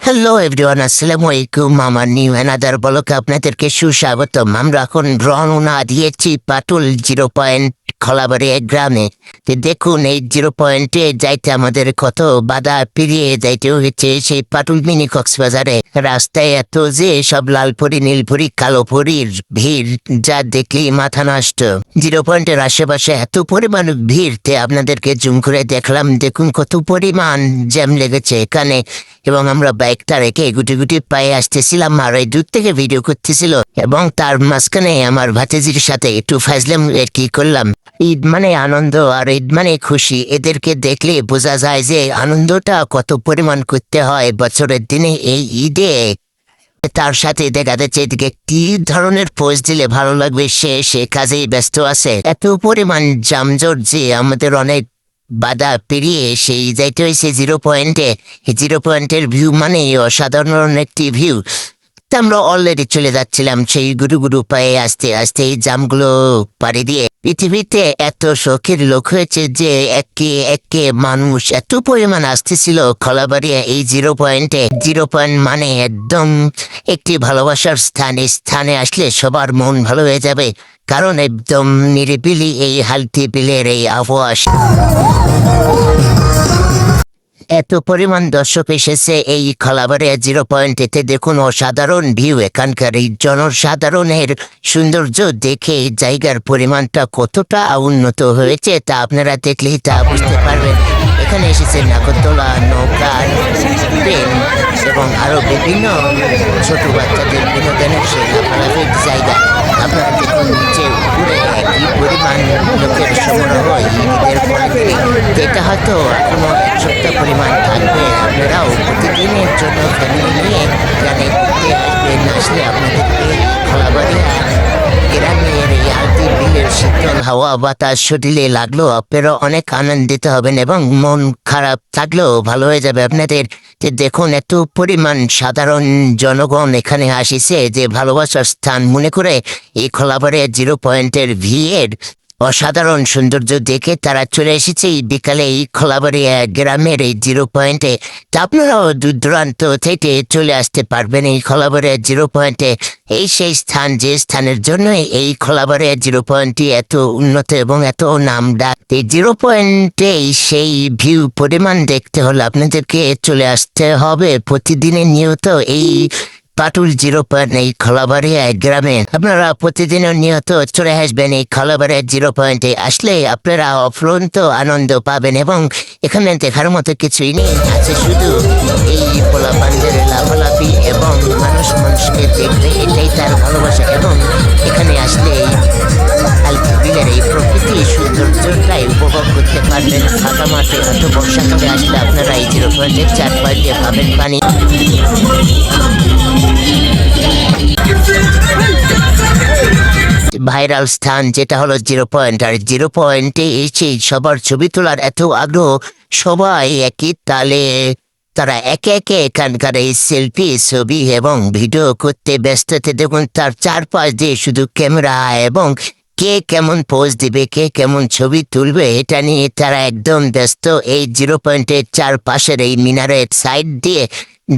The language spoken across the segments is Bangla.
হ্যালো এভরিওয়ান, আসসালামু আলাইকুম। আমার নিউ অ্যানাদার ব্লগে আপনাদেরকে সুস্বাগতম। আমরা এখন রওনা দিয়েছি পাটুল 0 পয়েন্ট খোলাবাড়িয়া গ্রামে। তো দেখুন, এই 0 পয়েন্টে যাইতে আমাদের কত বাধা পেরিয়ে যাইতে হয়েছে সেই পাটুল মিনি কক্সবাজারে। রাস্তায় এত যে সব লালপুরি, নীলপুরি, কালোপুরির ভিড়, যা দেখলেই মাথা নষ্ট। 0 পয়েন্টের আশেপাশে এত পরিমাণ ভিড়, তে আপনাদেরকে জুম করে দেখলাম। দেখুন কত পরিমাণ জ্যাম লেগেছে এখানে, এবং আমরা বাইকটা রেখে গুটি গুটি পায়ে আসতেছিলাম আর এই দূর থেকে ভিডিও করতেছিল। এবং তার মাঝখানে আমার ভাতিজির সাথে একটু ফাজলাম কি করলাম। ঈদ মানে আনন্দ আর ঈদ মানে খুশি, এদেরকে দেখলে বোঝা যায় যে আনন্দটা কত পরিমাণ করতে হয় বছরের দিনে এই ঈদে। তার সাথে দেখা যাচ্ছে এদিকে কি ধরনের পোস্ট দিলে ভালো লাগবে, সে কাজেই ব্যস্ত আছে। এত পরিমাণ জামজট যে আমাদের অনেক বাধা পেরিয়ে সেই যাইতে হয়েছে 0 পয়েন্টে। 0 পয়েন্টের ভিউ মানে অসাধারণ একটি ভিউ। তা আমরা অলরেডি চলে যাচ্ছিলাম সেই গুরু গুরু পায়ে আস্তে আস্তে এই জামগুলো পাড়ি দিয়ে। পৃথিবীতে এত শখের লোক হয়েছে যে একে একে মানুষ এত পরিমাণ আসতেছিল খোলাবাড়িয়া এই 0 পয়েন্টে। 0 পয়েন্ট মানে একদম একটি ভালোবাসার স্থান। এই স্থানে আসলে সবার মন ভালো হয়ে যাবে, কারণ একদম নিরিবিলি এই হালতি বিলের এই আবহাওয়া। এত পরিমাণ দর্শক এসেছে এই খোলাবাড়িয়া 0 পয়েন্টেতে। দেখুন অসাধারণ ভিউ, এখানকার এই জনসাধারণের সৌন্দর্য দেখে জায়গার পরিমাণটা কতটা উন্নত হয়েছে তা আপনারা দেখলেই তা বুঝতে পারবেন। এখানে এসেছে নাগরদোলা, নৌকা, ট্রেন এবং আরো বিভিন্ন ছোট বাচ্চাদের বিনোদনের সেই লাফালাফির জায়গা। আপনারা দেখুন নিচে উপরে কি পরিমাণ লোকের সমারোহ ঈদের পরে, যেটা হয়তো এখনো 1 সপ্তাহ পরিমাণ থাকবে। আপনারাও প্রতিদিনের জন্য ফ্যামিলি নিয়ে এখানে ঘুরতে আসবেন। আসলে আপনাদেরকে খোলাবাড়িয়া গ্রামের এই আলতি বিলের শীতল হাওয়া বাতাস শরীরে লাগলো আপনারা অনেক আনন্দিত হবেন এবং মন খারাপ থাকলেও ভালো হয়ে যাবে আপনাদের। যে দেখুন এত পরিমাণ সাধারণ জনগণ এখানে আসিছে যে ভালোবাসার স্থান মনে করে এই খোলাবাড়িয়া 0 পয়েন্টের ভিড়ের অসাধারণ সৌন্দর্য দেখে তারা চলে এসেছে এই বিকালে এই খোলাবাড়িয়া গ্রামের এই 0 পয়েন্টে। তা আপনারাও দূর দূরান্ত থেকে চলে আসতে পারবেন এই খোলাবাড়িয়া 0 পয়েন্টে। এই সেই স্থান যে স্থানের জন্য এই খোলাবাড়িয়া 0 পয়েন্টটি এত উন্নত এবং এত নাম ডাক। এই 0 পয়েন্টে সেই ভিউ পরিমাণ দেখতে হলে আপনাদেরকে চলে আসতে হবে প্রতিদিনের নিয়ত এই পাটুল 0 পয়েন্ট এই খোলাবাড়িয়া গ্রামে। আপনারা প্রতিদিনও নিয়ত চলে আসবেন এই খোলাবাড়িয়া 0 পয়েন্টে। আসলে আপনারা অফুরন্ত আনন্দ পাবেন এবং এখানে দেখার মতো কিছুই নেই, আছে শুধু এই পোলাপানদের লাফালাফি এবং মানুষ মানুষকে দেখতে, এটাই তার ভালোবাসা। এবং এখানে আসলে এই আলতি বিলের এই প্রকৃতি সৌন্দর্যটাই উপভোগ করতে পারবেন ফাঁকা মাঠে। এত বর্ষাকালে আসলে আপনারা এই 0 পয়েন্টের চারপাশে পাবেন পানি। ভাইরাল স্থান যেটা হলো 0 পয়েন্ট। আর 0 পয়েন্টে এসে সবার ছবি তোলার এত আগ্রহ, সবাই একই তালে তারা একে একে এখানকার এই সেলফি ছবি এবং ভিডিও করতে ব্যস্ততে। দেখুন তার চারপাশ দিয়ে শুধু ক্যামেরা এবং কে কেমন পোজ দিবে, কে কেমন ছবি তুলবে, এটা নিয়ে তারা একদম ব্যস্ত। এই 0 পয়েন্টের চারপাশের এই মিনারের সাইড দিয়ে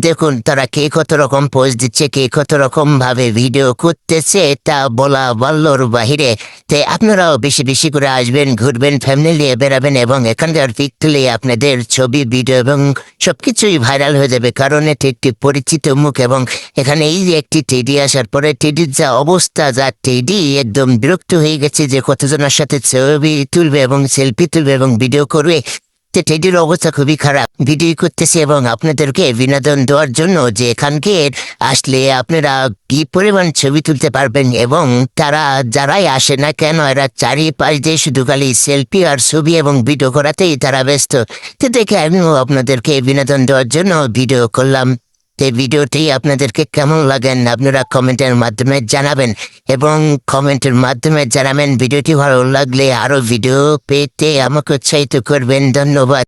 দেখুন তারা কে কত রকম পোজ দিচ্ছে, কে কত রকম ভাবে ভিডিও করতেছে, তা বলা বল্লর বাহিরে। তাই আপনারাও বেশি বেশি করে আসবেন, ঘুরবেন, ফ্যামিলি নিয়ে বেড়াবেন এবং এখানকার পিক তুলে আপনাদের ছবি, ভিডিও এবং সবকিছুই ভাইরাল হয়ে যাবে, কারণ এটি একটি পরিচিত মুখ। এবং এখানে এই যে একটি টেডি আসার পরে টেডির যা অবস্থা, যা টেডি একদম বিরক্ত হয়ে গেছে যে কতজনের সাথে ছবি তুলবে এবং সেলফি তুলবে এবং ভিডিও করবে। টেডির অবস্থা খুবই খারাপ। ভিডিও করতেছে এবং আপনাদেরকে বিনোদন দেওয়ার জন্য যে এখানকার আসলে আপনারা কি পরিমাণ ছবি তুলতে পারবেন। এবং তারা যারাই আসে না কেন, এরা চারিপাশ দিয়ে শুধু খালি সেলফি আর ছবি এবং ভিডিও করাতেই তারা ব্যস্ত। তো দেখে আমিও আপনাদেরকে বিনোদন দেওয়ার জন্য ভিডিও করলাম। এই ভিডিওটি আপনাদেরকে কেমন লাগেন আপনারা কমেন্টের মাধ্যমে জানাবেন এবং কমেন্টের মাধ্যমে জানাবেন। ভিডিওটি ভালো লাগলে আরো ভিডিও পেতে আমাকে উৎসাহিত করবেন। ধন্যবাদ।